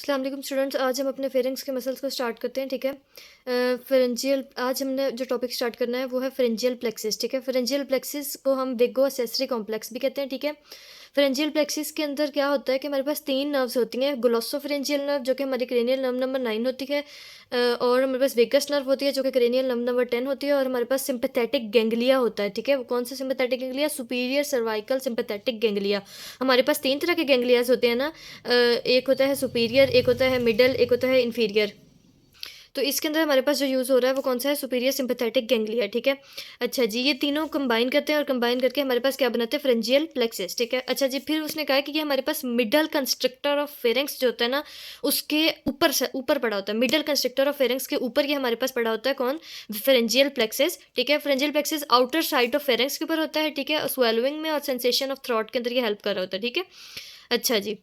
अस्सलाम वालेकुम स्टूडेंट्स, आज हम अपने फेरिंग्स के मसल्स को स्टार्ट करते हैं। ठीक है। फेरेंजियल, आज हमने जो टॉपिक स्टार्ट करना है वो है फेरेंजियल प्लेक्सिस। ठीक है, फेरेंजियल प्लेक्सिस को हम वेगो एसेसरी कॉम्प्लेक्स भी कहते हैं। ठीक है, फेरेंजियल प्लेक्सिस के अंदर क्या होता है कि हमारे पास तीन नर्व्स होती हैं। ग्लोसोफेरेंजियल नर्व जो कि हमारी क्रेनियल नर्व नंबर 9 होती है, और हमारे पास वेगस नर्व होती है जो कि क्रेनियल नर्व नंबर 10 होती है, और हमारे पास सिंपैथेटिक गैंग्लिया होता है। ठीक है, वो कौन सा sympathetic ganglia? Superior cervical sympathetic ganglia. हमारे पास तीन तरह के गैंग्लियाज होते हैं ना। एक होता है सुपीरियर, एक होता है मिडल, एक होता है इन्फीरियर। तो इसके अंदर हमारे पास जो यूज़ हो रहा है वो कौन सा है? Superior sympathetic ganglia. ठीक है। अच्छा जी, ये तीनों कंबाइन करते हैं और कंबाइन करके हमारे पास क्या बनाते हैं? फ्रेंजियल प्लेक्सिस। ठीक है। अच्छा जी, फिर उसने कहा कि ये हमारे पास मिडल कंस्ट्रक्टर ऑफ फेरेंक्स जो होता है ना, उसके ऊपर से ऊपर पड़ा होता है। मिडल कंस्ट्रक्टर ऑफ फेरेंक्स के ऊपर ये हमारे पास पड़ा होता है कौन? फ्रेंजियल प्लेक्सिस। ठीक है, pharyngeal plexus outer side of pharynx के ऊपर होता है। ठीक है, स्वेलोइंग में और सेंसेशन ऑफ थ्रॉट के अंदर ये हेल्प कर रहा होता है। ठीक है। अच्छा जी,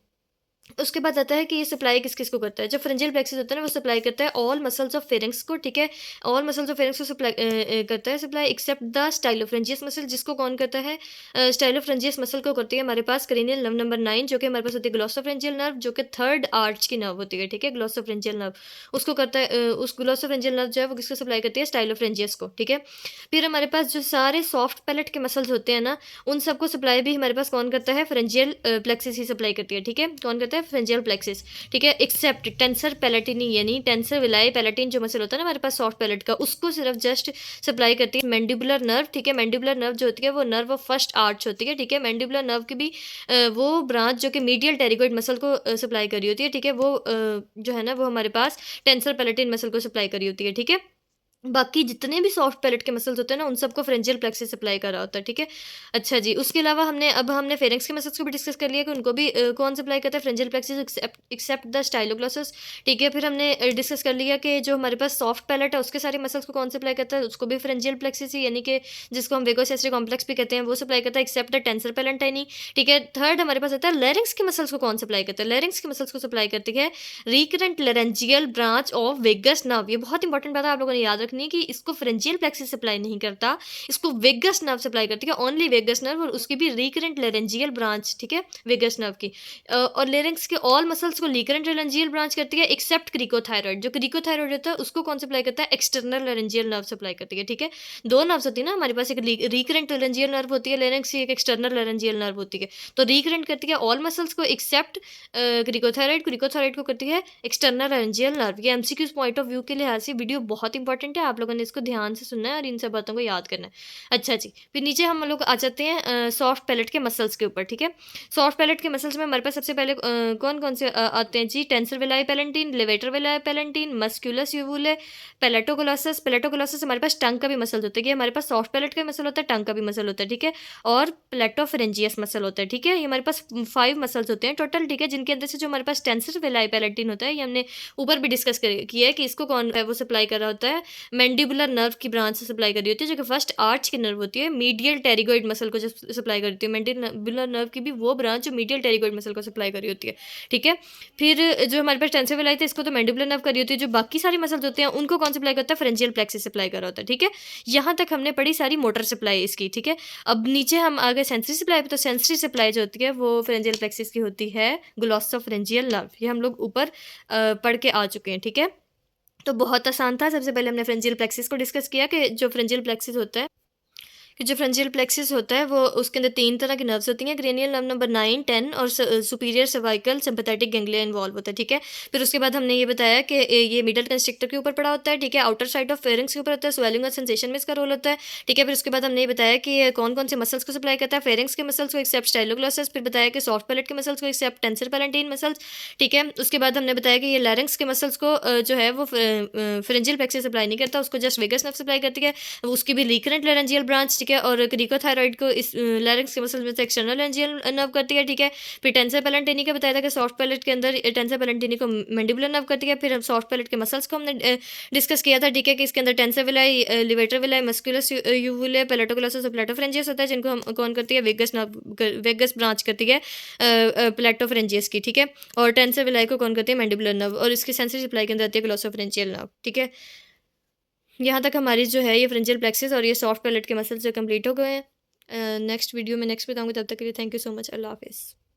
उसके बाद आता है कि ये सप्लाई किस किस को करता है। जो फ्रेंजियल प्लेक्सिस होता है ना, वो सप्लाई करता है ऑल मसल्स ऑफ फेरिंग्स को। ठीक है, ऑल मसल्स ऑफ फेरिंग्स को सप्लाई करता है सप्लाई, एक्सेप्ट द स्टाइलोफ्रेंजियस मसल, जिसको कौन करता है? स्टाइलोफ्रेंजियस मसल को करती है हमारे पास क्रेनियल नर्व नंबर 9 जो कि हमारे पास होती है ग्लोसोफ्रेंजियल नर्व, जो कि थर्ड आर्च की नर्व होती है। ठीक है, ग्लोसोफ्रेंजियल नर्व उसको करता है, उस ग्लोसोफ्रेंजियल नर्व जो है वो किसको सप्लाई करती है? स्टाइलोफ्रेंजियस को। ठीक है, फिर हमारे पास जो सारे सॉफ्ट पैलेट के मसल्स होते हैं ना, उन सबको सप्लाई भी हमारे पास कौन करता है? फ्रेंजियल प्लेक्सिस ही सप्लाई करती है। ठीक है, कौन करता है? Pharyngeal plexus. ठीक है, एक्सेप्ट टेंसर पैलेटिनी, यानी टेंसर विलाई पैलेटिन जो मसल होता है ना हमारे पास सॉफ्ट पैलेट का, उसको सिर्फ जस्ट सप्लाई करती है मैंडिबुलर नर्व। ठीक है, मैंडिबुलर नर्व जो होती है वो नर्व ऑफ फर्स्ट आर्च होती है। ठीक है, मैंडिबुलर नर्व की भी वो ब्रांच जो कि मीडियल टेरिगोइड मसल को सप्लाई करी होती है। ठीक है, वो जो है ना वो हमारे पास टेंसर पैलेटिन मसल को सप्लाई करी होती है। ठीक है, बाकी जितने भी सॉफ्ट पैलेट के मसल्स होते हैं ना, उन सबको फ्रेंजियल प्लेक्सिस सप्लाई कर रहा होता है। ठीक है। अच्छा जी, उसके अलावा हमने फेरेंक्स के मसल्स को भी डिस्कस कर लिया कि उनको भी कौन सप्लाई करता है? Pharyngeal plexus except the styloglossus. ठीक है, फिर हमने डिस्कस कर लिया कि जो हमारे पास सॉफ्ट पैलेट है उसके सारे मसल्स को कौन सप्लाई करता है? उसको भी फ्रेंजियल प्लेक्सिस ही, यानी कि जिसको हम वेगोसेसरी कॉम्प्लेक्स भी कहते हैं, वो सप्लाई करता है, एक्सेप्ट द टेंसर पैलेंटाइनी। ठीक है, थर्ड हमारे पास आता है लेरिंग्स के मसल्स को कौन सप्लाई करता है? लेरिंग्स के मसल्स को सप्लाई करती है recurrent laryngeal branch of vagus nerve. ये बहुत इंपॉर्टेंट बात है, आप लोगों ने याद रखनी है कि इसको फ्रेंजियल प्लेक्सिस सप्लाई नहीं करता, इसको वेगस नर्व सप्लाई करती है, ओनली वेगस नर्व, और उसकी भी रिकरेंट लेरेंजियल ब्रांच। ठीक है, वेगस नर्व की। और लेरिंग्स के ऑल मसल्स को रिकरेंट लेरेंजियल ब्रांच करती है एक्सेप्ट क्रिकोथायरॉइड। जो क्रिकोथायरॉइड होता है उसको कौन सप्लाई करता है? एक्सटर्नल लेरेंजियल नर्व सप्लाई करती है। ठीक है, दो नर्व्स होती है ना हमारे पास, एक रिकरेंट लेरेंजियल नर्व होती है लेरिंग्स की, एक एक्सटर्नल लेरेंजियल नर्व होती है। तो रिकरेंट करती है ऑल मसल्स को एक्सेप्ट क्रिकोथायरॉइड, क्रिकोथायरॉइड को करती है एक्सटर्नल लेरेंजियल नर्व। ये एमसीक्यूज पॉइंट ऑफ व्यू के लिहाज से वीडियो बहुत इंपॉर्टेंट है, आप लोगों ने इसको ध्यान से सुनना है और इन सब बातों को याद करना है। अच्छा जी, फिर नीचे हम लोग आ जाते हैं सॉफ्ट पैलेट के मसल्स के ऊपर। ठीक है, सॉफ्ट पैलेट के मसल्स में हमारे पास सबसे पहले कौन कौन से आते हैं जी? Tensor veli palatini, levator veli palatini, musculus uvulae, palatoglossus. Palatoglossus हमारे पास टंग का भी मसल होता है, कि हमारे पास सॉफ्ट पैलेट का मसल होता है, टंग का भी मसल होता है। ठीक है, और प्लेटोफरेंजियस मसल होता है। ठीक है, ये हमारे पास 5 मसल्स होते हैं टोटल। ठीक है, जिनके अंदर से जो हमारे पास टेंसर विलाई पैलेंटिन होता है, ये हमने ऊपर भी डिस्कस किया है कि इसको कौन है वो सप्लाई कर रहा होता है? मैंडिबुलर नर्व की ब्रांच से सप्लाई कर रही होती है, जो कि फर्स्ट आर्च की नर्व होती है, मीडियल टेरिगोइड मसल को जो सप्लाई करती है। मैंडिबुलर नर्व की भी वो ब्रांच जो मीडियल टेरिगोइड मसल को सप्लाई कर रही होती है। ठीक है, फिर जो हमारे पास टेंसर विलाई थे, इसको तो मैंडिबुलर नर्व कर रही होती है। जो बाकी सारे मसल्स होते हैं उनको कौन सप्लाई करता है? फ्रेंजियल प्लेक्सिस सप्लाई कर रहा होता है। ठीक है, यहाँ तक हमने पढ़ी सारी मोटर सप्लाई इसकी। ठीक है, अब नीचे हम आ गए सेंसरी सप्लाई पे। तो सेंसरी सप्लाई जो होती है वो फ्रेंजियल प्लेक्सिस की होती है ग्लोसोफ्रेंजियल नर्व। ये हम लोग ऊपर पढ़ के आ चुके हैं। ठीक है, तो बहुत आसान था। सबसे पहले हमने फ्रेंजियल प्लेक्सिस को डिस्कस किया कि जो फ्रेंजियल प्लेक्सिस होता है, कि जो फ्रेंजियल प्लेक्सिस होता है वो उसके अंदर 3 तरह की नर्व्स होती हैं, क्रेनियल नर्व नंबर 9, 10 और superior cervical sympathetic ganglia involve होता है। ठीक है, फिर उसके बाद हमने ये बताया कि ये मिडल कंस्ट्रक्टर के ऊपर पड़ा होता है। ठीक है, आउटर साइड ऑफ फेरिंग्स के ऊपर होता है, स्वेलिंग और सेंसेशन में इसका रोल होता है। ठीक है, फिर उसके बाद हमने ये बताया कि ये कौन कौन से मसल्स को सप्लाई करता है? फेरिंग्स के मसल्स को एक्सेप्ट स्टाइलोग्लोसस। फिर बताया कि सॉफ्ट पैलेट के मसल्स को एक्सेप्ट टेंसर पैलेंटाइन मसल्स। ठीक है, उसके बाद हमने बताया कि ये लैरिंग्स के मसल्स को जो है वो फ्रेंजियल प्लेक्सिस सप्लाई नहीं करता, उसको जस्ट वेगस नर्व सप्लाई करती है, उसकी भी रिकरेंट लेरेंजियल ब्रांच। ठीक है, और क्रिकोथायरॉइड को इस लैरिंक्स के मसल्स में से एक्सटर्नल लेरेंजियल नर्व करती है। ठीक है, फिर टेंसर पैलेंटिनी का बताया था कि सॉफ्ट पैलेट के अंदर टेंसर पैलेंटिनी को मैंडिबुलर नर्व करती है। फिर हम सॉफ्ट पैलेट के मसल्स को हमने डिस्कस किया था। ठीक है, कि इसके अंदर tensor veli, levator veli, musculus uvulae, palatoglossus और प्लेटोफ्रेंजियस होता है, जिनको हम कौन करती है? वेगस नर्व, वेगस ब्रांच करती है प्लेटोफ्रेंजियस की। ठीक है, और टेंसर विलाई को कौन करती है? मैंडिबुलर नर्व, और इसकी सेंसरी सप्लाई के अंदर आती है ग्लोसोफ्रेंजियल नर्व। ठीक है, यहाँ तक हमारी जो है ये फ्रेंजियल प्लेक्सिस और ये सॉफ्ट पैलेट के मसल्स जो कंप्लीट हो गए हैं। नेक्स्ट वीडियो में नेक्स्ट बताऊँगी, तब तक के लिए थैंक यू सो मच। अल्लाह हाफिज़।